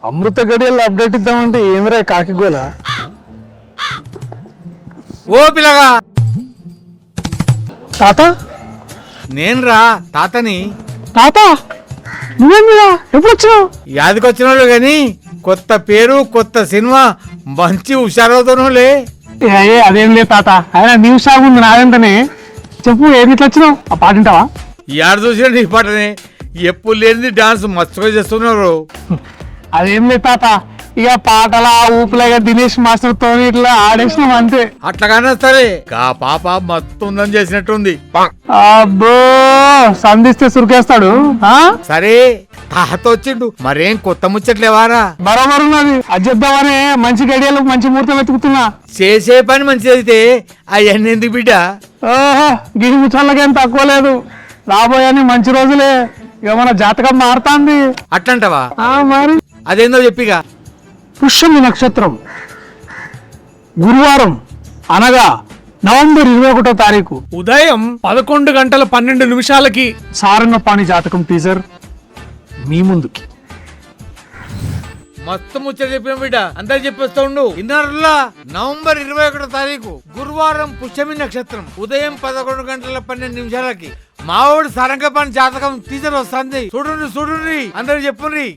అమృత గడియల్లో update ఇద్దామంటే ఏమిరా కాకిగోలా. ఓ పిల్లగా, తాత నేను రా తాతని. తాత నువ్వేమిరా ఎప్పుడు వచ్చినావు? యాదికొచ్చిన వాళ్ళు గాని కొత్త పేరు కొత్త సినిమా మంచి హుషారవుతానులే. అదేం లేదు తాత, ఆయన న్యూస్ షాప్ ఉంది నాదంటనే. చెప్పు ఏది ఇట్లా వచ్చినావు? ఆ పాట వింటావా? యాడ చూసినా నీ పాటనే, ఎప్పుడు లేనిది డాన్స్ మస్తుగా చేస్తున్నారు. అదేం లేదు తాత, ఇక పాటల ఊపులాగా దినేష్ మాస్టర్ తో ఇట్లా ఆడేసినాం అంతే. అట్లాగానే సరే, కా పాప మత్తు ఉందని చేసినట్టుంది. అబ్బో సంధిస్తే సురికేస్తాడు. సరే తాత వచ్చిండు, మరేం కొత్త ముచ్చట్లేవారా? బరోబర్ ఉన్నది, అది చెప్దామని మంచి గడియలు మంచి ముహూర్తం వెతుకుతున్నా. చేసే పని మంచిదైతే అవన్నీ ఎందుకు బిడ్డ? ఓహో గిరి ముచ్చళ్ళకేం తక్కువ లేదు, రాబోయని మంచి రోజులే. ఇక మన జాతకం మారుతాంది. అట్లంటవా? మరి అదేందో చెప్పిగా. పుష్యమి నక్షత్రం గురువారం అనగా నవంబర్ 21వ తారీఖు ఉదయం 11:12 సారంగపాణి జాతకం టీజర్ మీ ముందుకి. మస్తు ముచ్చట చెప్పిన బిడ్డ, అంతా చెప్పేస్తా ఉండు. ఇన్నర్లా నవంబర్ 21వ తారీఖు గురువారం పుష్యమి నక్షత్రం ఉదయం 11:12 మావోడు సారంగపాణి జాతకం టీచర్ వస్తుంది. చూడండి అందరు చెప్పుండ్రి.